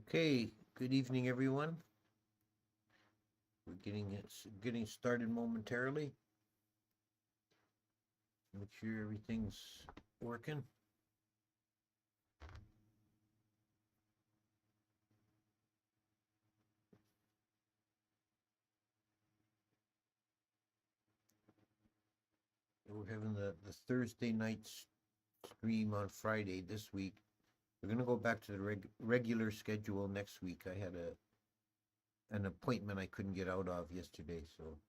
Okay, good evening, everyone. We're getting started momentarily. Make sure everything's working. We're having the Thursday night stream on Friday this week. We're gonna go back to the regular schedule next week. I had an appointment I couldn't get out of yesterday, so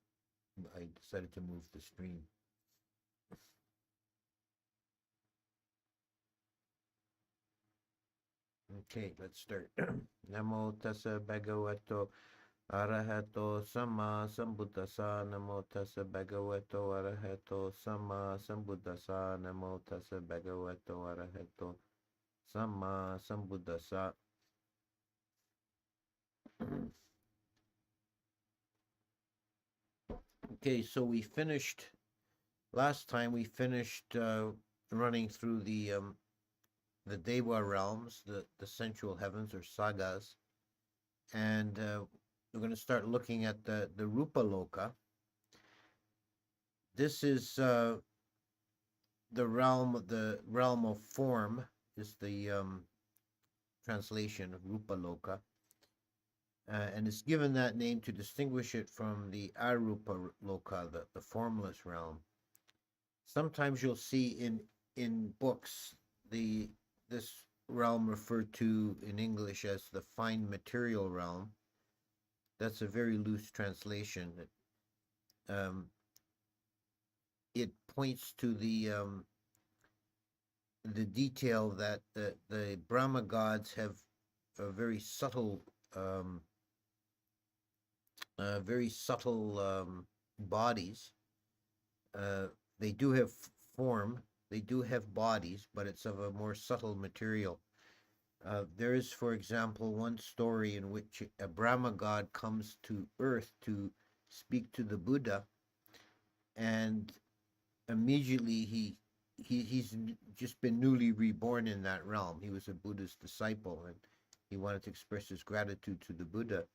I decided to move the stream. Okay, let's start. Namo tassa bhagavato arahato sama sambuddhasa. Namo tassa bhagavato arahato sama sambuddhasa. Namo tassa bhagavato arahato sama sambuddhasa. Okay, so last time we finished running through the Deva realms, the sensual heavens or sagas, and we're going to start looking at the Rupa Loka. This is the realm of form is the translation of Rupa Loka, and it's given that name to distinguish it from the Arupa Loka, the formless realm. Sometimes you'll see in books this realm referred to in English as the fine material realm. That's a very loose translation. It points to the detail that the Brahma gods have a very subtle bodies. They do have form, they do have bodies, but it's of a more subtle material. There is, for example, one story in which a Brahma god comes to earth to speak to the Buddha, and immediately he's just been newly reborn in that realm. He was a Buddha's disciple, and he wanted to express his gratitude to the Buddha.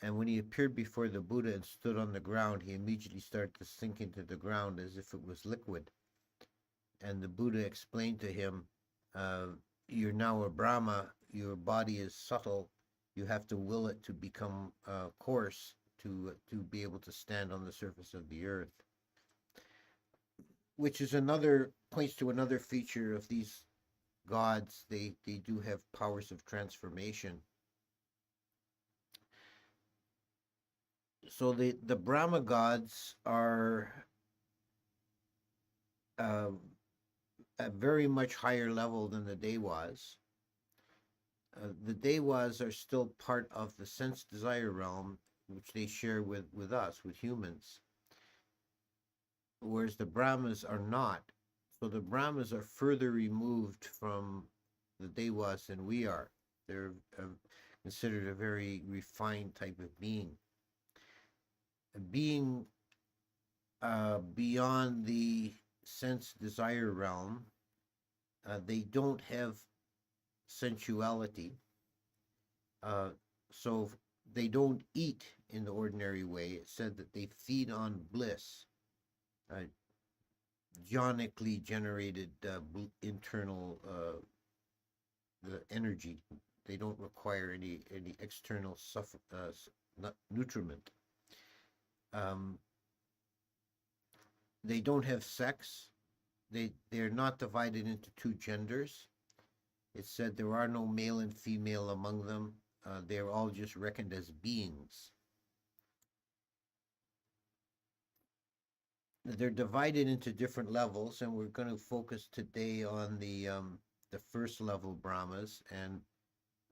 And when he appeared before the Buddha and stood on the ground, he immediately started to sink into the ground as if it was liquid. And the Buddha explained to him, you're now a Brahma, your body is subtle, you have to will it to become coarse to be able to stand on the surface of the earth. Which is points to another feature of these gods. They do have powers of transformation. So the Brahma gods are at very much higher level than the Devas. The Devas are still part of the sense desire realm, which they share with us, with humans, whereas the Brahmas are not. So the Brahmas are further removed from the Devas than we are. They're considered a very refined type of being. A being beyond the sense desire realm, they don't have sensuality, so they don't eat in the ordinary way. It said that they feed on bliss, jhonically generated internal energy. They don't require any external nutriment. They don't have sex. They're not divided into two genders. It said there are no male and female among them. They're all just reckoned as beings. They're divided into different levels, and we're going to focus today on the first level Brahmas and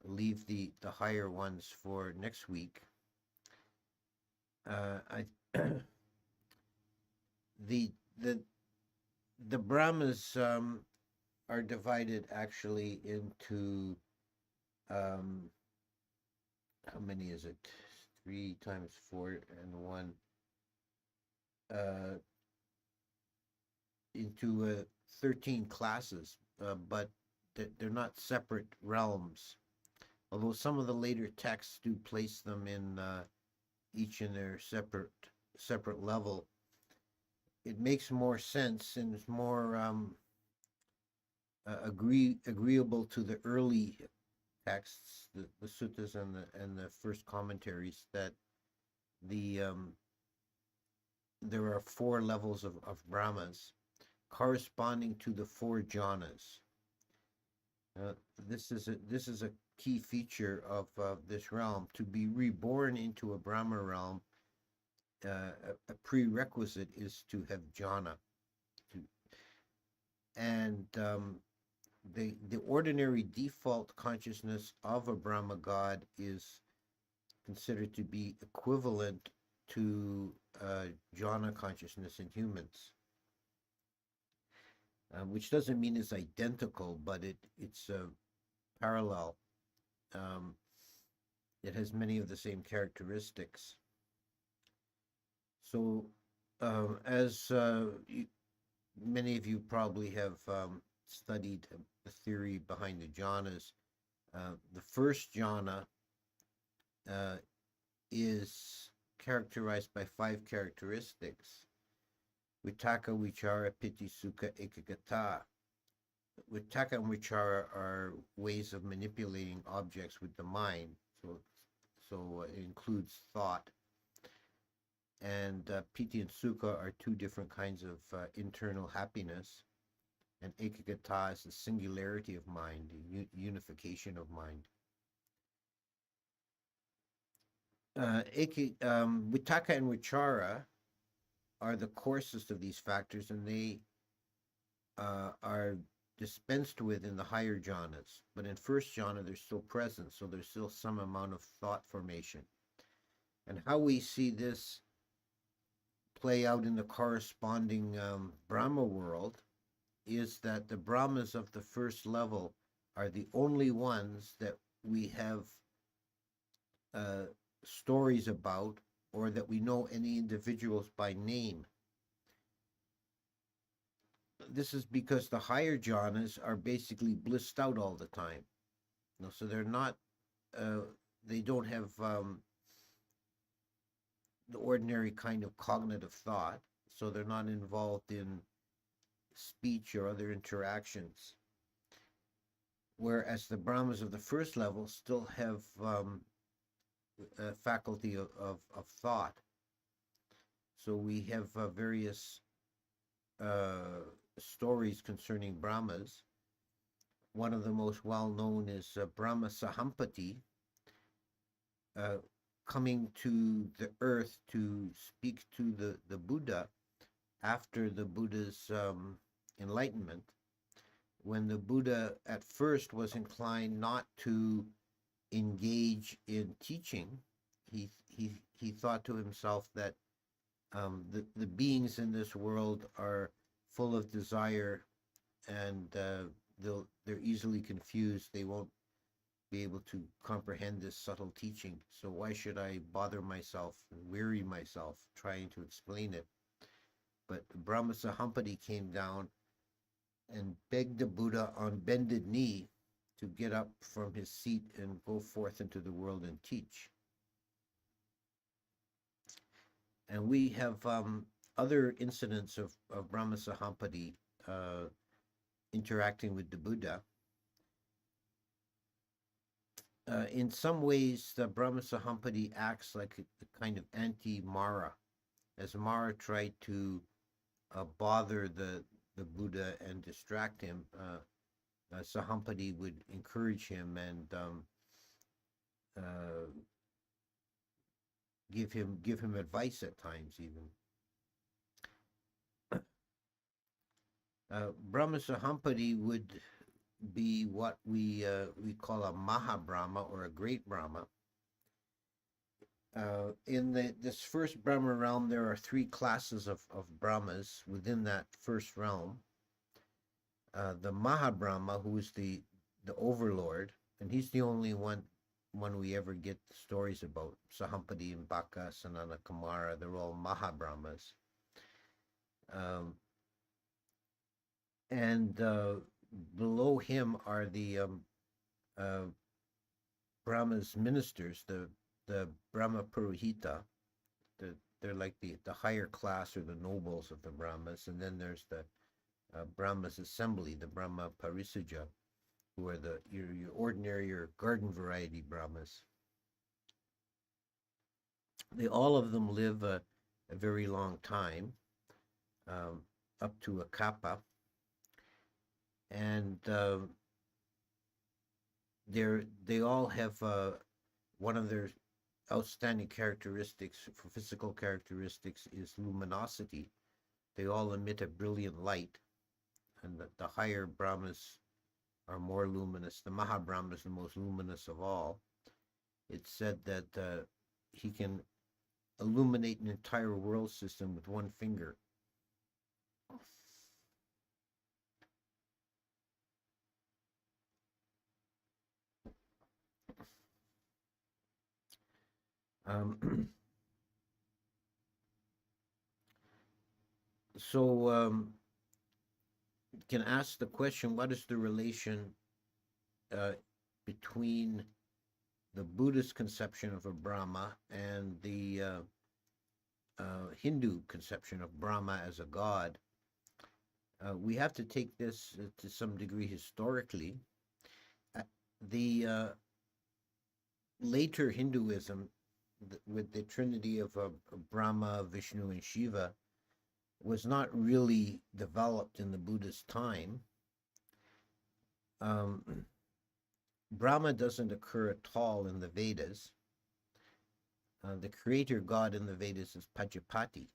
leave the higher ones for next week. The Brahmas are divided actually into how many is it? 3 times 4 and 1. Into 13 classes, but they're not separate realms. although some of the later texts do place them in each in their separate level. It makes more sense and is more agreeable to the early texts, the suttas and the first commentaries, that the there are four levels of brahmas corresponding to the four jhanas. Uh, this is a key feature of this realm. To be reborn into a Brahma realm, a prerequisite is to have jhana. To, and the ordinary default consciousness of a Brahma god is considered to be equivalent to jhana consciousness in humans, which doesn't mean it's identical, but it's parallel. Um, it has many of the same characteristics. So, as many of you probably have studied the theory behind the jhanas, the first jhana is characterized by five characteristics: Vitakka, Vichara, Piti, Sukha, Ekagata. Vitakka and Vichara are ways of manipulating objects with the mind, so it includes thought. And Piti and Sukha are two different kinds of internal happiness. And Ekagata is the singularity of mind, the unification of mind. Vitakka and Vichara are the coarsest of these factors, and they are dispensed with in the higher jhanas. But in first jhana, they're still present, so there's still some amount of thought formation. And how we see this play out in the corresponding Brahma world is that the Brahmas of the first level are the only ones that we have stories about, or that we know any individuals by name. This is because the higher jhanas are basically blissed out all the time. So they're not, they don't have the ordinary kind of cognitive thought, so they're not involved in speech or other interactions. Whereas the Brahmas of the first level still have a faculty of thought. So we have various stories concerning Brahmas. One of the most well-known is Brahma Sahampati, coming to the earth to speak to the Buddha after the Buddha's enlightenment, when the Buddha at first was inclined not to engage in teaching. He thought to himself that the beings in this world are full of desire, and they're easily confused. They won't be able to comprehend this subtle teaching. So why should I bother myself and weary myself trying to explain it? But Brahma Sahampati came down and begged the Buddha on bended knee to get up from his seat and go forth into the world and teach. And we have other incidents of Brahma Sahampati interacting with the Buddha. In some ways, the Brahma Sahampati acts like a kind of anti-Mara, as Mara tried to bother the Buddha and distract him. Sahampati would encourage him and give him advice at times, even. Brahma Sahampati would be what we call a Maha Brahma, or a great Brahma. In this first Brahma realm, there are three classes of Brahmas within that first realm. The Maha Brahma, who is the overlord, and he's the only one we ever get stories about. Sahampati and Baka, Sanana Kumara, they're all Maha Brahmas. And below him are the Brahma's ministers, the Brahma Purohita, they're like the higher class or the nobles of the Brahmas, and then there's the Brahma's assembly, the Brahma Parisuja, who are your ordinary or garden variety Brahmas. All of them live a very long time, up to a kappa, and they all have one of their outstanding characteristics, for physical characteristics, is luminosity. They all emit a brilliant light, and the higher Brahmas are more luminous. The Mahabrahma is the most luminous of all. It's said that he can illuminate an entire world system with one finger. So you can ask the question, what is the relation between the Buddhist conception of a Brahma and the Hindu conception of Brahma as a god? We have to take this to some degree historically. The later Hinduism, with the trinity of Brahma, Vishnu, and Shiva, was not really developed in the Buddhist time. Brahma doesn't occur at all in the Vedas. The creator god in the Vedas is Pajapati,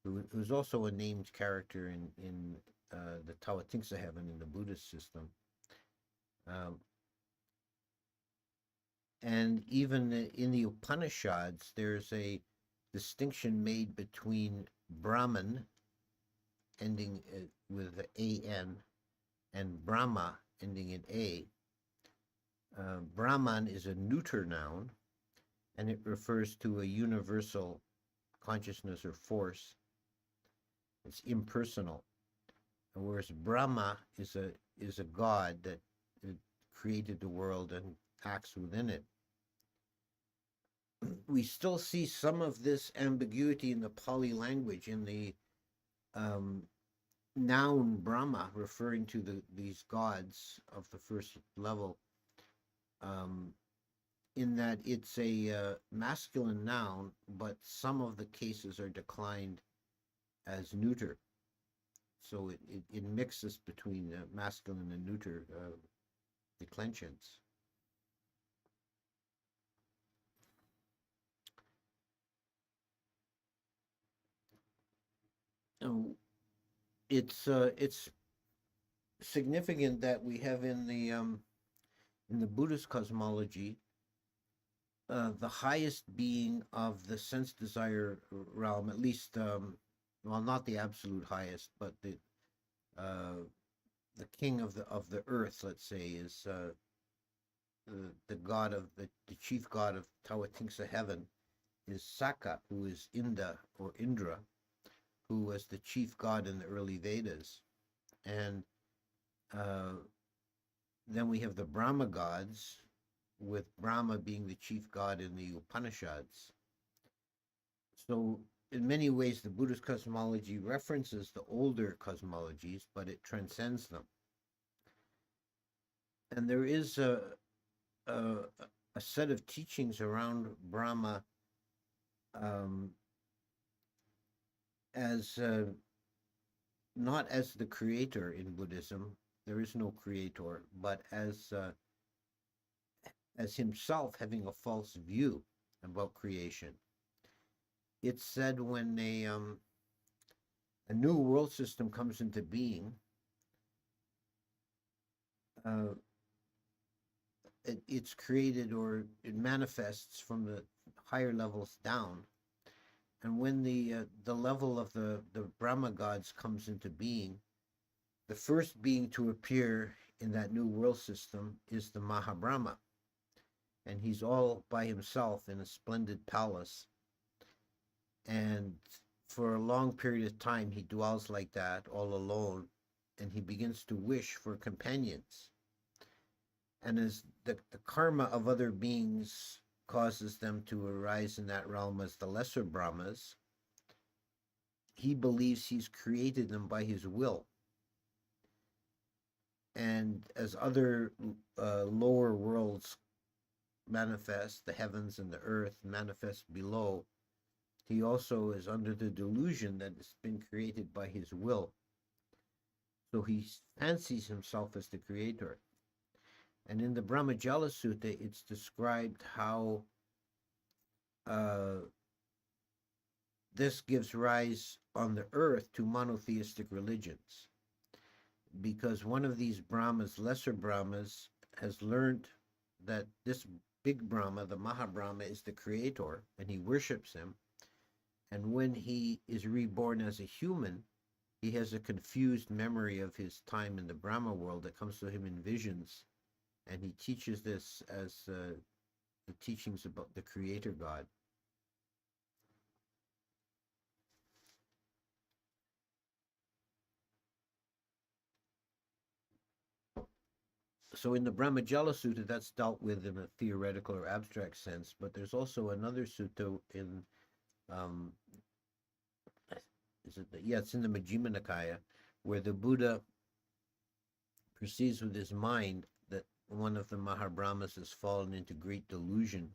who's also a named character in the Tawatingsa heaven in the Buddhist system. And even in the Upanishads, there's a distinction made between Brahman, ending with an, and Brahma, ending in a. Brahman is a neuter noun, and it refers to a universal consciousness or force. It's impersonal. Whereas Brahma is a god that created the world and acts within it. We still see some of this ambiguity in the Pali language, in the noun Brahma, referring to these gods of the first level, in that it's a masculine noun, but some of the cases are declined as neuter. So it mixes between masculine and neuter declensions. It's significant that we have in the Buddhist cosmology the highest being of the sense desire realm, at least, well, not the absolute highest, but the king of the earth, let's say, is the god of the chief god of Tawatingsa heaven, is Saka, who is Inda or Indra, who was the chief god in the early Vedas. And then we have the Brahma gods, with Brahma being the chief god in the Upanishads. So in many ways, the Buddhist cosmology references the older cosmologies, but it transcends them. And there is a set of teachings around Brahma as not as the creator in Buddhism. There is no creator, but as himself having a false view about creation. It's said when a new world system comes into being, it's created, or it manifests from the higher levels down. And when the level of the Brahma gods comes into being, the first being to appear in that new world system is the Mahabrahma. And he's all by himself in a splendid palace. And for a long period of time, he dwells like that, all alone, and he begins to wish for companions. And as the karma of other beings causes them to arise in that realm as the lesser brahmas. He believes he's created them by his will. And as other lower worlds manifest, the heavens and the earth manifest below, he also is under the delusion that it's been created by his will. So he fancies himself as the creator. And in the Brahmajala Sutta, it's described how this gives rise on the earth to monotheistic religions. Because one of these Brahmas, lesser Brahmas, has learned that this big Brahma, the Mahabrahma, is the creator, and he worships him. And when he is reborn as a human, he has a confused memory of his time in the Brahma world that comes to him in visions. And he teaches this as the teachings about the creator God. So in the Brahmajala Sutta, that's dealt with in a theoretical or abstract sense, but there's also another sutta in, it's in the Majjhima Nikaya, where the Buddha perceives with his mind that one of the Mahabrahmas has fallen into great delusion.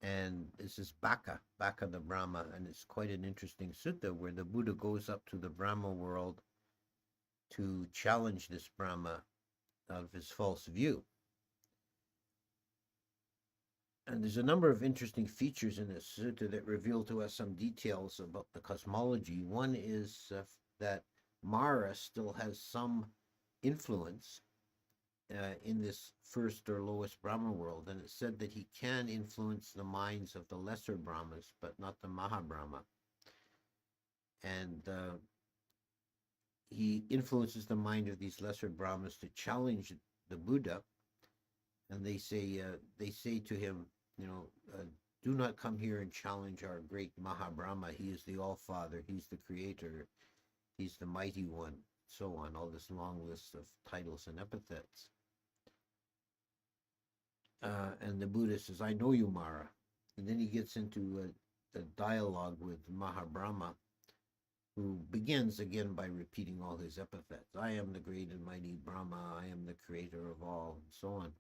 And this is Baka the Brahma, and it's quite an interesting sutta where the Buddha goes up to the Brahma world to challenge this Brahma of his false view. And there's a number of interesting features in this sutta that reveal to us some details about the cosmology. One is that Mara still has some influence in this first or lowest Brahma world, and it's said that he can influence the minds of the lesser Brahmas, but not the Mahabrahma. And he influences the mind of these lesser Brahmas to challenge the Buddha, and they say to him, do not come here and challenge our great Mahabrahma. He is the All-Father. He's the Creator. He's the Mighty One. So on, all this long list of titles and epithets. And the Buddha says, I know you, Mara. And then he gets into a dialogue with Mahabrahma, who begins again by repeating all his epithets. I am the great and mighty Brahma. I am the creator of all, and so on.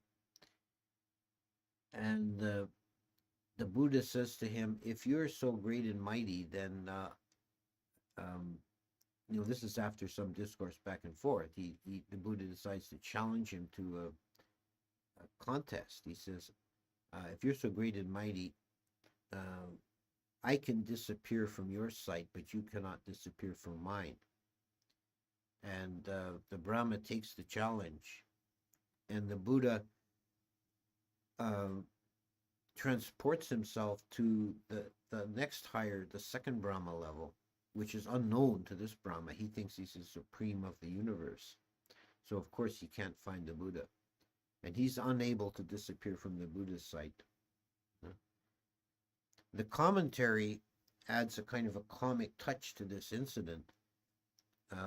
And the Buddha says to him, if you're so great and mighty, then, this is after some discourse back and forth. The Buddha decides to challenge him to a contest. He says, if you're so great and mighty, I can disappear from your sight, but you cannot disappear from mine. And the Brahma takes the challenge, and the Buddha transports himself to the next higher, the second Brahma level, which is unknown to this Brahma. He thinks he's the supreme of the universe. So of course he can't find the Buddha. And he's unable to disappear from the Buddha's sight. The commentary adds a kind of a comic touch to this incident,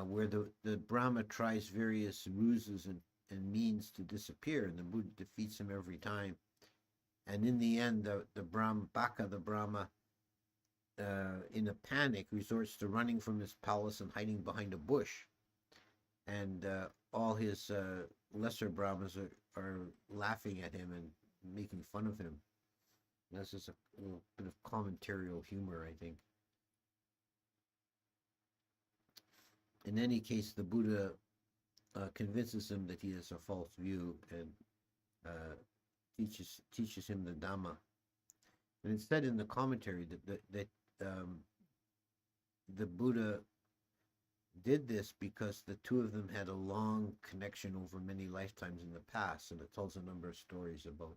where the Brahma tries various ruses and means to disappear, and the Buddha defeats him every time. And in the end, the Brahma, Baka, the Brahma, in a panic, resorts to running from his palace and hiding behind a bush. And all his lesser Brahmas are laughing at him and making fun of him. This is a little bit of commentarial humor, I think. In any case, the Buddha convinces him that he has a false view and teaches him the Dhamma. And it's said in the commentary that the Buddha did this because the two of them had a long connection over many lifetimes in the past, and it tells a number of stories about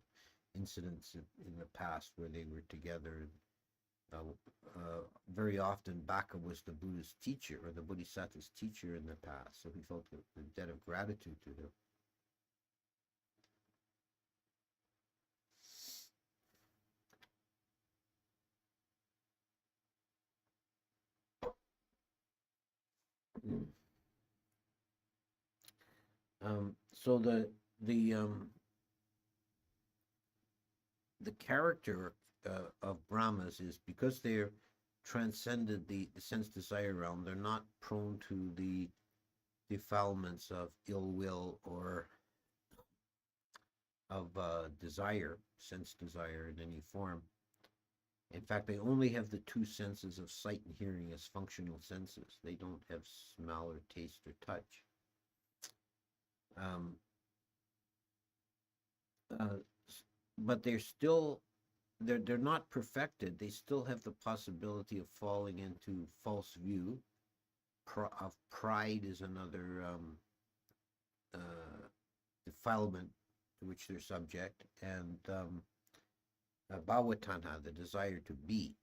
incidents in the past where they were together. Very often Baka was the Buddha's teacher, or the Bodhisattva's teacher in the past, so he felt a debt of gratitude to him. So the the character of Brahmas is because they're transcended the sense desire realm, they're not prone to the defilements of ill will or of desire, sense desire in any form. In fact, they only have the two senses of sight and hearing as functional senses. They don't have smell or taste or touch. Um, uh, but they're not perfected. They still have the possibility of falling into false view. Of pride is another defilement to which they're subject, and bhavatanha, the desire to be.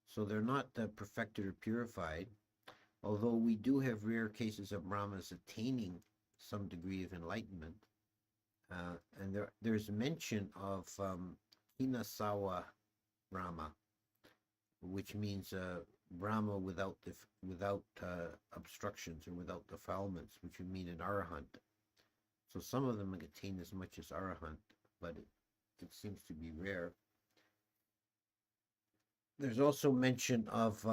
So they're not perfected or purified, although we do have rare cases of Brahmas attaining some degree of enlightenment. And there's mention of Hinasawa Brahma, which means Brahma without obstructions or without defilements, which would mean an arahant. So some of them attain as much as arahant, but it seems to be rare. There's also mention of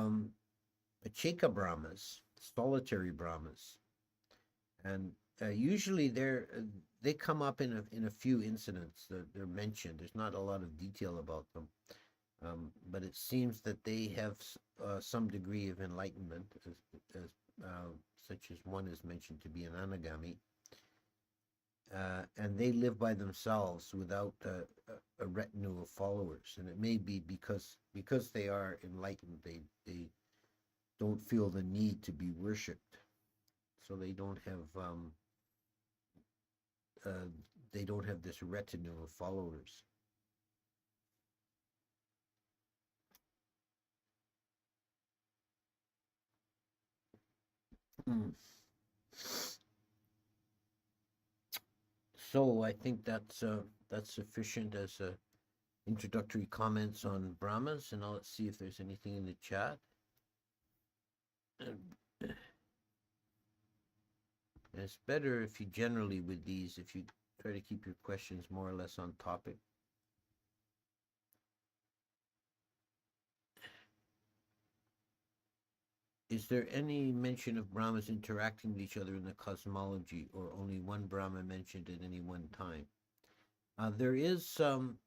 Acheka Brahmas, solitary Brahmas, and usually they come up in a few incidents that they're mentioned. There's not a lot of detail about them, but it seems that they have some degree of enlightenment, such as one is mentioned to be an anagami, and they live by themselves without a retinue of followers. And it may be because they are enlightened, they don't feel the need to be worshipped, so they don't have this retinue of followers. So I think that's sufficient as introductory comments on Brahmas, and now let's see if there's anything in the chat. And it's better if you generally with these, if you try to keep your questions more or less on topic. Is there any mention of Brahmas interacting with each other in the cosmology, or only one Brahma mentioned at any one time? There is one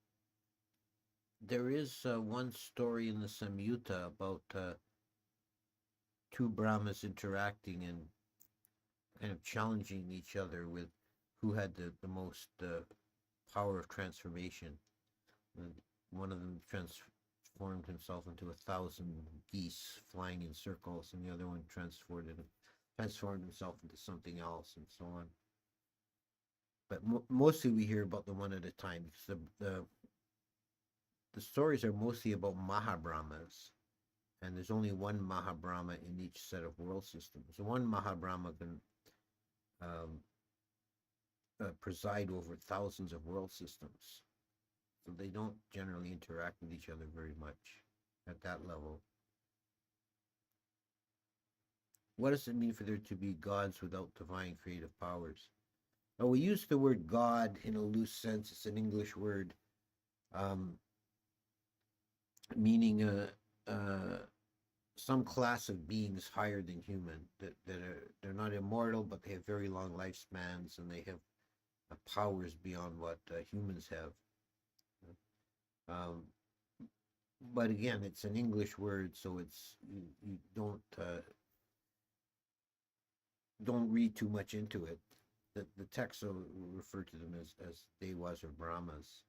story in the Samyutta about two Brahmas interacting and kind of challenging each other with who had the most power of transformation. And one of them transformed himself into 1,000 geese flying in circles, and the other one transformed himself into something else, and so on. But mostly we hear about the one at a time, because the stories are mostly about Mahabrahmas, and there's only one Mahabrahma in each set of world systems. So one Mahabrahma can preside over thousands of world systems. So they don't generally interact with each other very much at that level. What does it mean for there to be gods without divine creative powers? Well, we use the word God in a loose sense. It's an English word meaning some class of beings higher than human, they're not immortal, but they have very long lifespans, and they have powers beyond what humans have. But again, it's an English word, so it's you don't read too much into it. The text will refer to them as devas or brahmas.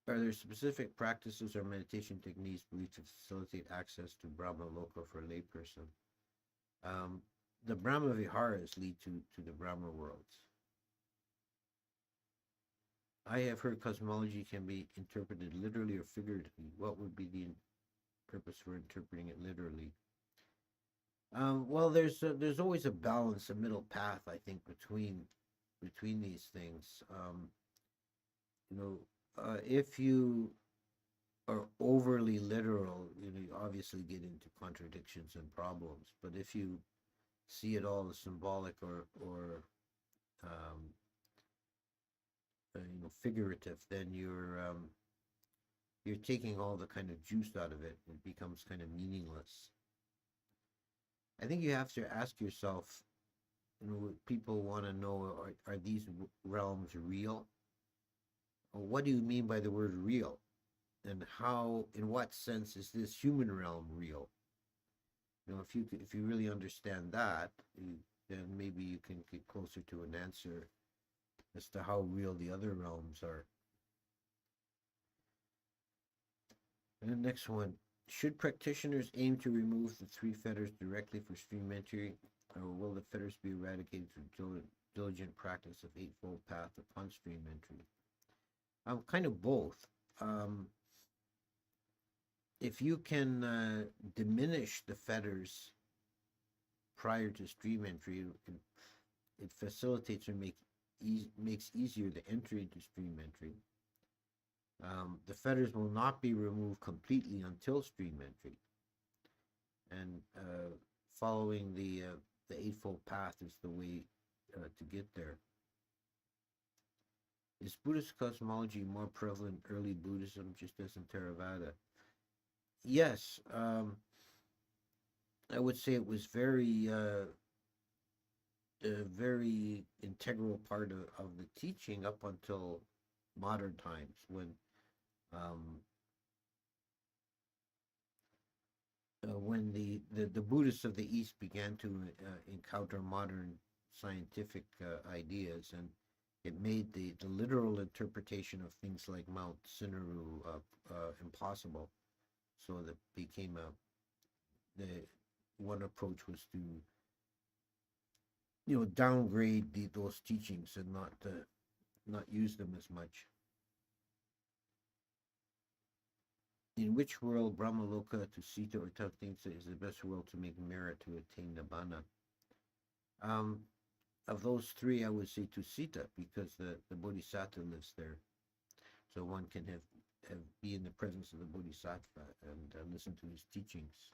Are there specific practices or meditation techniques believed to facilitate access to Brahma Loka for a layperson? The Brahma Viharas lead to the Brahma worlds. I have heard cosmology can be interpreted literally or figuratively. What would be the purpose for interpreting it literally? Well, there's always a balance, a middle path, I think, between these things. If you are overly literal, you obviously get into contradictions and problems. But if you see it all as symbolic or figurative, then you're taking all the kind of juice out of it. It becomes kind of meaningless. I think you have to ask yourself, people want to know, are these realms real? Or what do you mean by the word real? And how, in what sense is this human realm real? If you really understand that, then maybe you can get closer to an answer as to how real the other realms are. And the next one, should practitioners aim to remove the three fetters directly for stream entry, or will the fetters be eradicated through diligent practice of Eightfold Path upon stream entry? Kind of both. If you can diminish the fetters prior to stream entry, it facilitates or makes easier the entry into stream entry. The fetters will not be removed completely until stream entry, and following the Eightfold Path is the way to get there. Is Buddhist cosmology more prevalent in early Buddhism, just as in Theravada? Yes, I would say it was a very integral part of the teaching up until modern times, when the Buddhists of the East began to encounter modern scientific ideas, and it made the literal interpretation of things like Mount Sindaru impossible. So that became the one approach was to downgrade those teachings and not use them as much. In which world, Brahma, Loka, Tusita, or Tautingsa is the best world to make merit to attain Nibbana? Of those three, I would say Tusita, because the Bodhisattva lives there. So one can be in the presence of the Bodhisattva and listen to his teachings.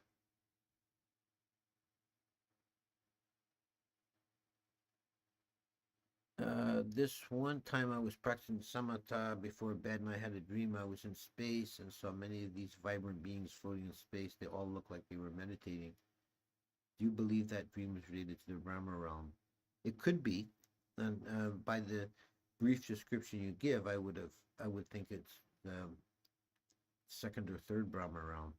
This one time I was practicing samatha before bed, and I had a dream I was in space and saw many of these vibrant beings floating in space. They all looked like they were meditating. Do you believe that dream is related to the Brahma realm? It could be, and by the brief description you give, I would think it's the second or third Brahma realm.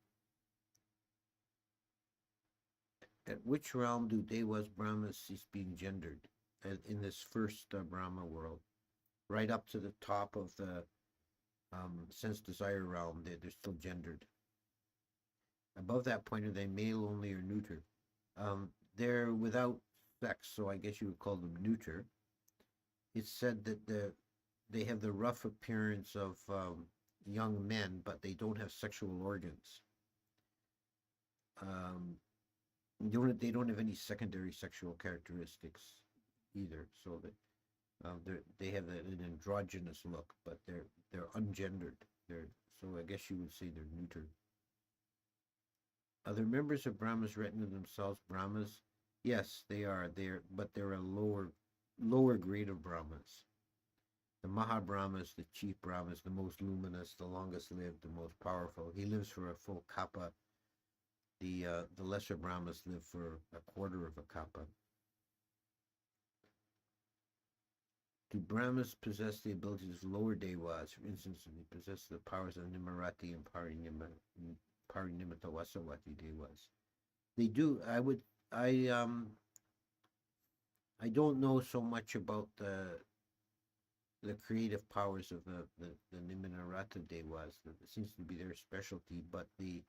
At which realm do Devas, Brahmas cease being gendered? In this first Brahma world, right up to the top of the sense desire realm, they're still gendered. Above that point, are they male only or neuter? They're without sex, so I guess you would call them neuter. It's said that they have the rough appearance of young men, but they don't have sexual organs. They don't have any secondary sexual characteristics either, so that they have an androgynous look, but they're ungendered. So I guess you would say they're neuter. Are the members of Brahma's retinue themselves Brahmas? Yes, they are. But they're a lower grade of Brahmas. The Maha Brahmas, the chief Brahmas, the most luminous, the longest lived, the most powerful. He lives for a full kappa. The lesser Brahmas live for a quarter of a kappa. Do Brahmas possess the abilities of lower Devas? For instance, they possess the powers of Nimarati and Parinimata Vasavati Devas. They do. I don't know so much about the creative powers of the Nimarata Devas. That seems to be their specialty, but the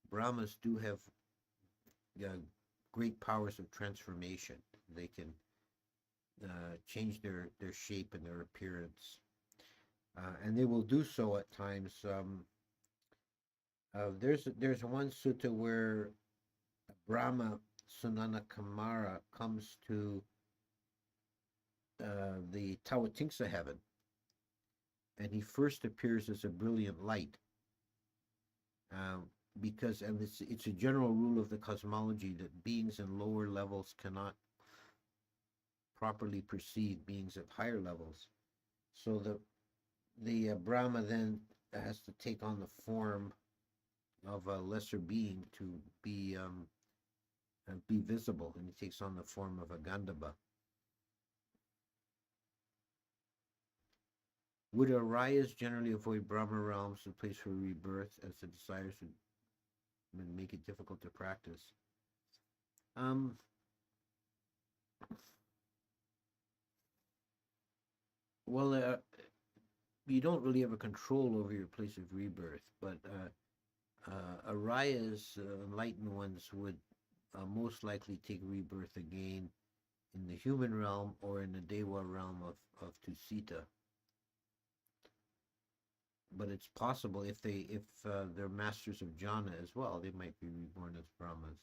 Brahmas do have great powers of transformation. They can change their shape and their appearance, and they will do so at times. There's one sutta where Brahma Sunana Kamara comes to the Tawatingsa heaven, and he first appears as a brilliant light, because it's a general rule of the cosmology that beings in lower levels cannot properly perceive beings at higher levels. So the Brahma then has to take on the form of a lesser being to be visible, and he takes on the form of a Gandhava. Would Aryas generally avoid Brahma realms, a place for rebirth, as the desires would make it difficult to practice? Um, well, you don't really have a control over your place of rebirth, but Aryas, enlightened ones, would most likely take rebirth again in the human realm or in the Dewa realm of Tusita. But it's possible if they're masters of jhana as well, they might be reborn as Brahmas.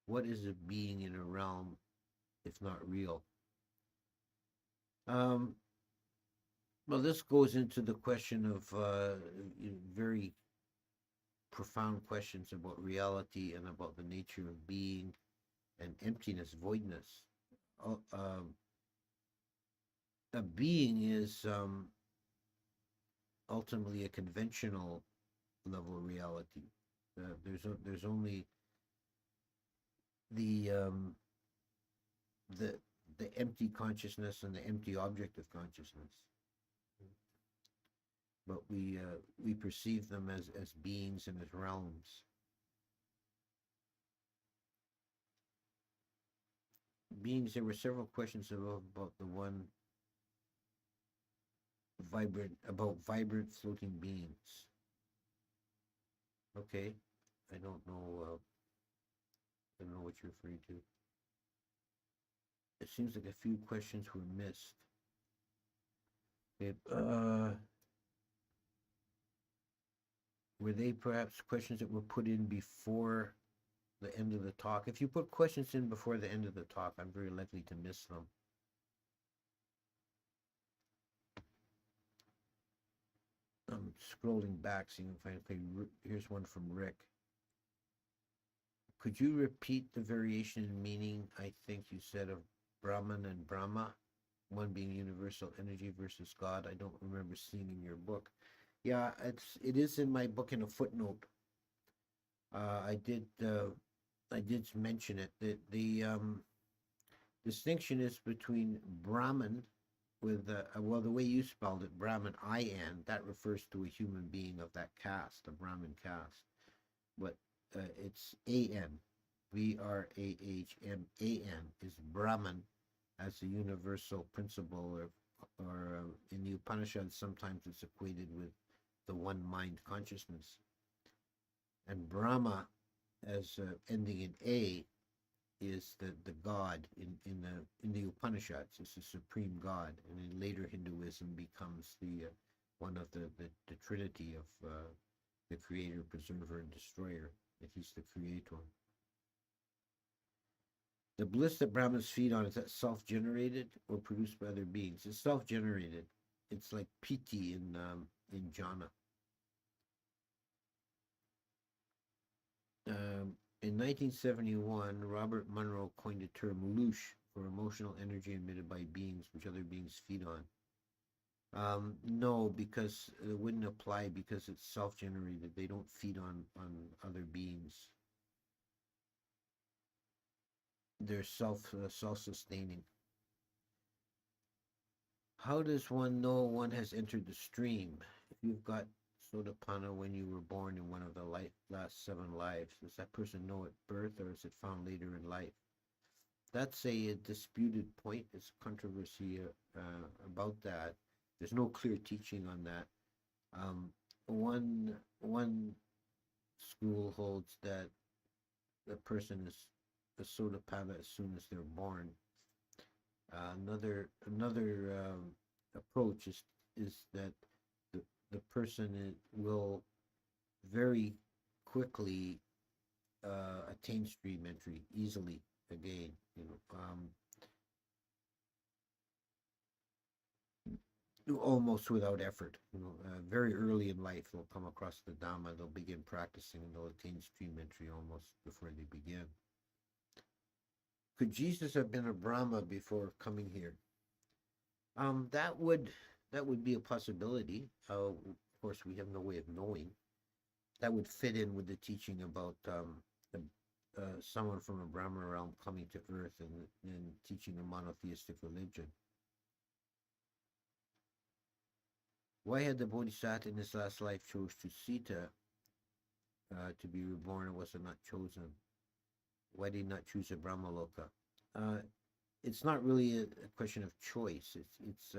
What is a being in a realm if not real? Um, well, this goes into the question of very profound questions about reality and about the nature of being and emptiness, voidness. A being is ultimately a conventional level reality. There's only the the the empty consciousness and the empty object of consciousness, but we perceive them as beings and as realms. Beings. There were several questions about the one vibrant floating beings. Okay, I don't know. I don't know what you're referring to. It seems like a few questions were missed. Okay, were they perhaps questions that were put in before the end of the talk? If you put questions in before the end of the talk, I'm very likely to miss them. I'm scrolling back, seeing if I can find. Here's one from Rick. Could you repeat the variation in meaning? I think you said of Brahman and Brahma, one being universal energy versus God. I don't remember seeing in your book. Yeah, it is in my book in a footnote. I did mention it. The distinction is between Brahman with well, the way you spelled it, Brahman I-N, that refers to a human being of that caste, a Brahmin caste. But it's A-N, Brahman is Brahman as a universal principle, or in the Upanishads sometimes it's equated with the one mind consciousness. And Brahma, as ending in A, is the god in the Upanishads. It's the supreme god, and in later Hinduism becomes the one of the trinity of the creator, preserver, and destroyer. That he's the creator. The bliss that Brahmins feed on, is that self-generated or produced by other beings? It's self-generated. It's like piti in jhana. In 1971, Robert Monroe coined the term loosh for emotional energy emitted by beings which other beings feed on. No, because it wouldn't apply, because it's self-generated. They don't feed on other beings. They're self-sustaining. How does one know one has entered the stream? If you've got Sotapanna when you were born in one of the last 7 lives, does that person know at birth, or is it found later in life? That's a disputed point. There's controversy about that. There's no clear teaching on that. One school holds that the person is a Sotapanna as soon as they're born. Another approach is that the person will very quickly attain stream entry easily again. Almost without effort. Very early in life, they'll come across the Dhamma, they'll begin practicing, and they'll attain stream entry almost before they begin. Could Jesus have been a Brahma before coming here? That would be a possibility. Of course, we have no way of knowing. That would fit in with the teaching about the, someone from a Brahma realm coming to Earth and teaching a monotheistic religion. Why had the Bodhisattva in his last life chose to Sita to be reborn, and was it not chosen? Why did he not choose a Brahma Loka? Uh, it's not really a question of choice. It's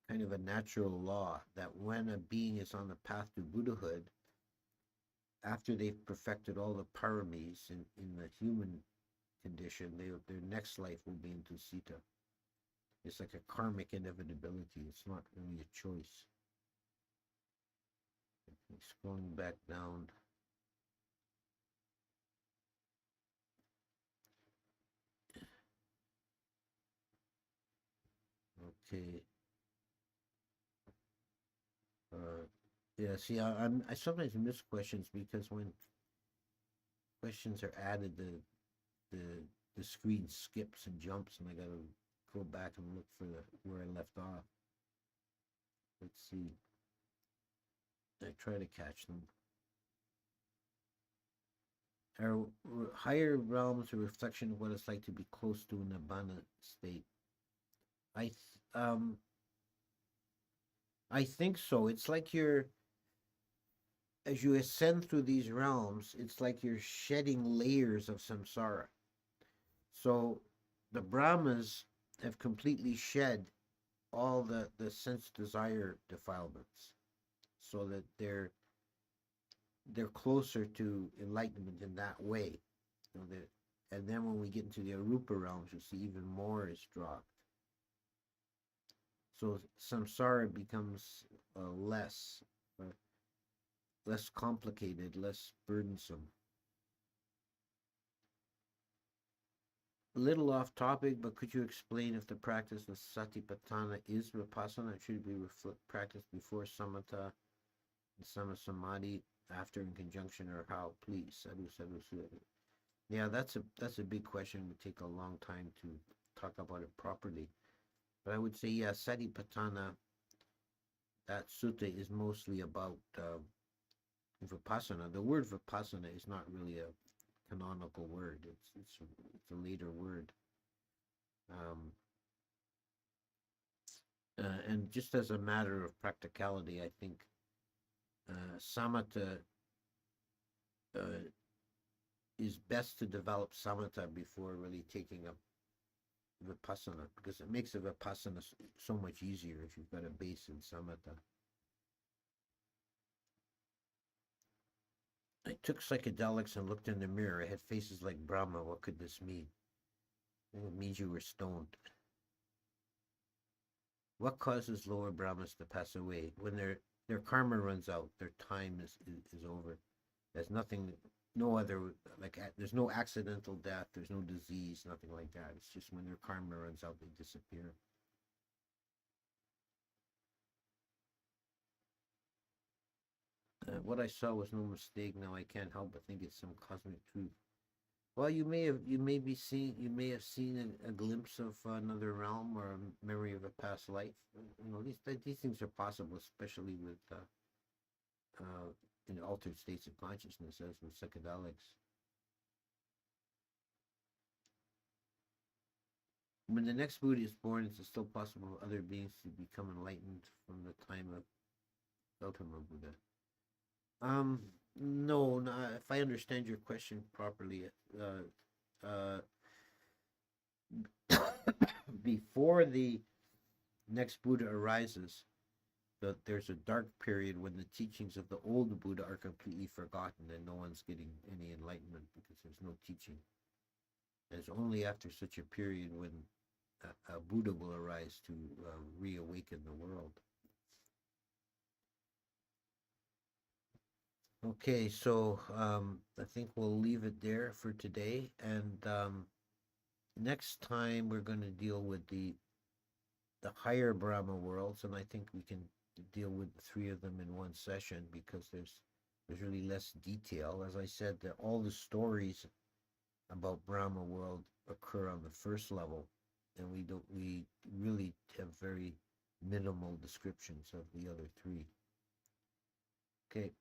kind of a natural law that when a being is on the path to Buddhahood, after they've perfected all the paramis in the human condition, their next life will be into Sita. It's like a karmic inevitability. It's not really a choice. Scrolling back down. Okay. Yeah. See, I sometimes miss questions because when questions are added, the the screen skips and jumps, and I gotta go back and look for where I left off. Let's see. I try to catch them. Are higher realms a reflection of what it's like to be close to an abundant state? I th- um I think so. It's like as you ascend through these realms, it's like you're shedding layers of samsara. So the Brahmas have completely shed all the sense desire defilements, so that they're closer to enlightenment in that way. You know, and then when we get into the Arupa realms, you see even more is dropped. So samsara becomes less uh, less complicated, less burdensome. A little off topic, but could you explain if the practice of satipatthana is vipassana? It should be practiced before samatha and samasamadhi, after in conjunction, or how? Please, sadhu, sadhu, sadhu. Yeah, that's a big question. It would take a long time to talk about it properly. But I would say, yeah, satipatthana, that sutta is mostly about vipassana. The word vipassana is not really a canonical word. It's a later word. Um, and just as a matter of practicality, I think samatha uh, is best to develop samatha before really taking up vipassana, because it makes the vipassana so much easier if you've got a base in samatha. I took psychedelics and looked in the mirror. I had faces like Brahma. What could this mean? It means you were stoned. What causes lower Brahmas to pass away? When their karma runs out, their time is over. There's nothing, no other, like, there's no accidental death, there's no disease, nothing like that. It's just when their karma runs out, they disappear. What I saw was no mistake. Now I can't help but think it's some cosmic truth. Well, you may have seen a glimpse of another realm or a memory of a past life. You know, these things are possible, especially with uh, in altered states of consciousness, as with psychedelics. When the next Buddha is born, is it still possible for other beings to become enlightened from the time of Gautama Buddha? Um, no, no. If I understand your question properly, uh, before the next Buddha arises, there's a dark period when the teachings of the old Buddha are completely forgotten and no one's getting any enlightenment because there's no teaching. And it's only after such a period when a Buddha will arise to reawaken the world. Okay, so I think we'll leave it there for today. And next time we're going to deal with the higher Brahma worlds, and I think we can deal with the three of them in one session because there's really less detail. As I said, all the stories about Brahma world occur on the first level, and we really have very minimal descriptions of the other three. Okay,